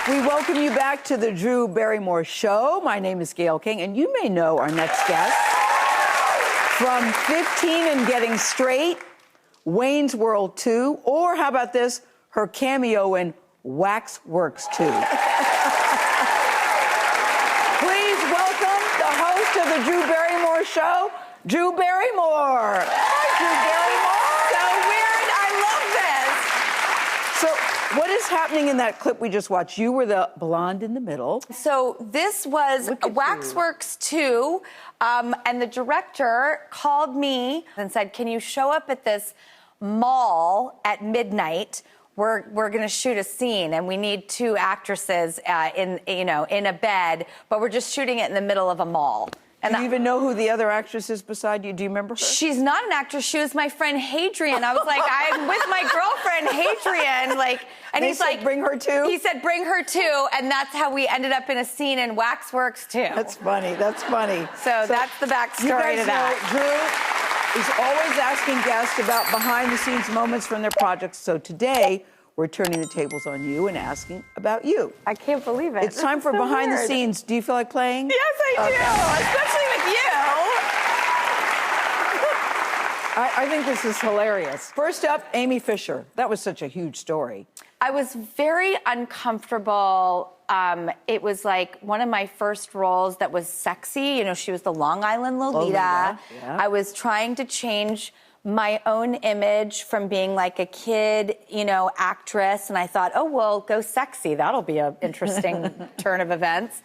We welcome you back to the Drew Barrymore Show. My name is Gayle King, and you may know our next guest from 15 and Getting Straight, Wayne's World 2, or how about this, her cameo in Waxworks 2. Please welcome the host of the Drew Barrymore Show, Drew Barrymore. Hi, Drew Barrymore. So weird. I love this. So, what is happening in that clip we just watched? You were the blonde in the middle. So this was Waxworks 2, and the director called me and said, "Can you show up at this mall at midnight? We're going to shoot a scene, and we need 2 actresses in a bed, but we're just shooting it in the middle of a mall." And do you even know who the other actress is beside you? Do you remember her? She's not an actress. She was my friend Hadrian. I was like, I'm with my girlfriend Hadrian. And he's he's like, bring her too? He said, bring her too. And that's how we ended up in a scene in Waxworks 2. That's funny. That's funny. So that's the backstory to that. Drew is always asking guests about behind-the-scenes moments from their projects. So today, we're turning the tables on you and asking about you. I can't believe it. It's time for behind the scenes. Do you feel like playing? Yes, I do, especially with you. I think this is hilarious. First up, Amy Fisher. That was such a huge story. I was very uncomfortable. It was like one of my first roles that was sexy. You know, she was the Long Island Lolita. Yeah. I was trying to change my own image from being like a kid, actress. And I thought, oh, well, go sexy. That'll be an interesting turn of events.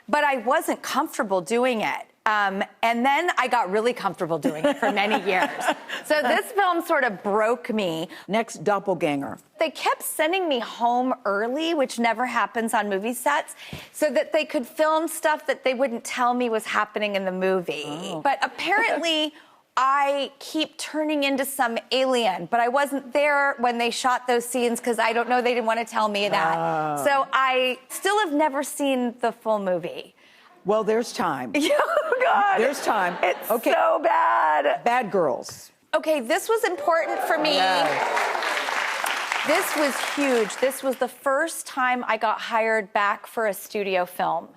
But I wasn't comfortable doing it. And then I got really comfortable doing it for many years. So this film sort of broke me. Next, Doppelganger. They kept sending me home early, which never happens on movie sets, so that they could film stuff that they wouldn't tell me was happening in the movie. Oh. But apparently, I keep turning into some alien, but I wasn't there when they shot those scenes because I don't know, they didn't want to tell me that. Oh. So I still have never seen the full movie. Well, there's time. Oh, God. There's time. It's so bad. Bad Girls. Okay, this was important for me. Yes. This was huge. This was the first time I got hired back for a studio film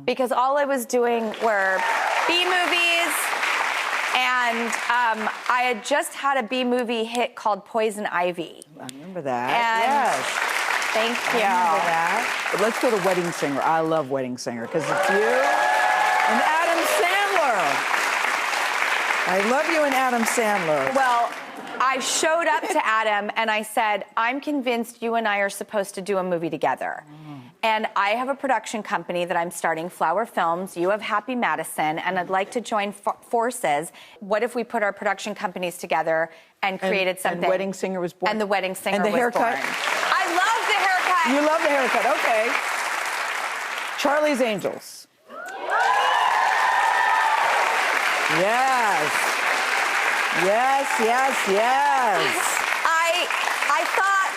because all I was doing were B-movies, and I had just had a B-movie hit called Poison Ivy. I remember that. And yes. Thank you. I remember that. But let's go to Wedding Singer. I love Wedding Singer because it's you and Adam Sandler. I love you and Adam Sandler. Well, I showed up to Adam and I said, I'm convinced you and I are supposed to do a movie together. And I have a production company that I'm starting, Flower Films. You have Happy Madison, and I'd like to join forces. What if we put our production companies together and created something? And Wedding Singer was born. And the Wedding Singer was born. And the haircut? I love the haircut. You love the haircut, okay. Charlie's Angels. Yes. Yes, yes, yes. I thought,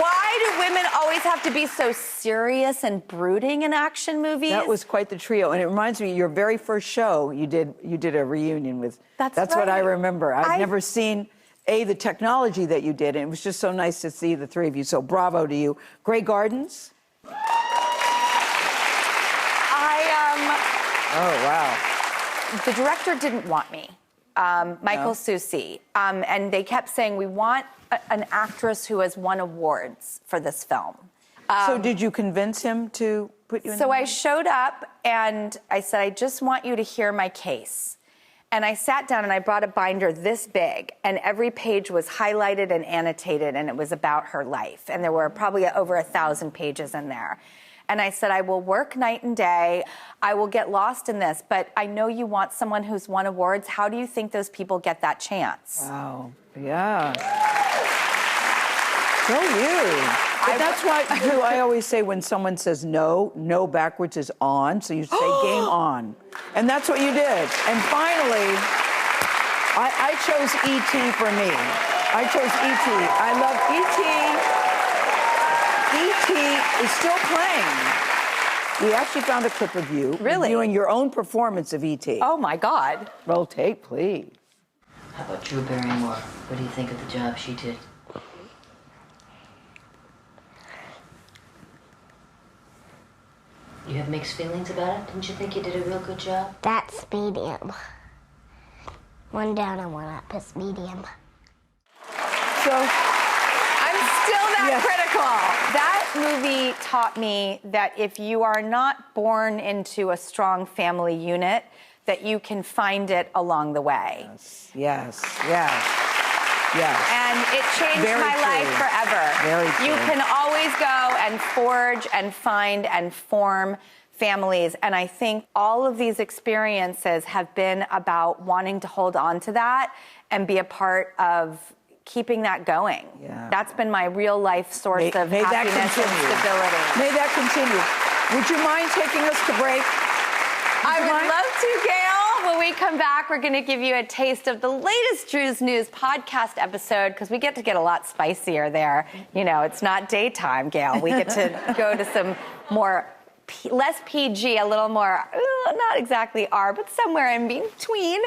why do women always have to be so serious and brooding in action movies? That was quite the trio, and it reminds me, your very first show, you did a reunion with. That's right. what I remember. I've never seen the technology that you did, and it was just so nice to see the three of you. So bravo to you. Grey Gardens. Oh wow. The director didn't want me. Michael Susi, and they kept saying, we want an actress who has won awards for this film. So did you convince him to put you in? So I showed up and I said, I just want you to hear my case. And I sat down and I brought a binder this big, and every page was highlighted and annotated, and it was about her life. And there were probably over 1,000 pages in there. And I said, I will work night and day. I will get lost in this, but I know you want someone who's won awards. How do you think those people get that chance? Wow. Yeah. So you. But that's why, Drew, I always say when someone says no, no backwards is on. So you say game on. And that's what you did. And finally, I chose E.T. for me. I chose E.T. I love E.T. E.T. is still playing. We actually found a clip of you doing your own performance of E.T. Oh, my God. Roll tape, please. How about Drew Barrymore? What do you think of the job she did? You have mixed feelings about it? Didn't you think you did a real good job? That's medium. One down and one up is medium. So, I'm still that Yes. critical. That movie taught me that if you are not born into a strong family unit, that you can find it along the way. yes. And it changed Very my true. life forever. Very You true. can always go and forge and find and form families. And I think all of these experiences have been about wanting to hold on to that and be a part of keeping that going. Yeah. That's been my real life source of May that happiness and continue. stability. May that continue. Would you mind taking us to break? I you would mind? love to, Gayle. When we come back, we're going to give you a taste of the latest Drew's News podcast episode because we get to get a lot spicier there. You know, it's not daytime, Gayle. We get to go to some more, less PG, a little more, not exactly R, but somewhere in between.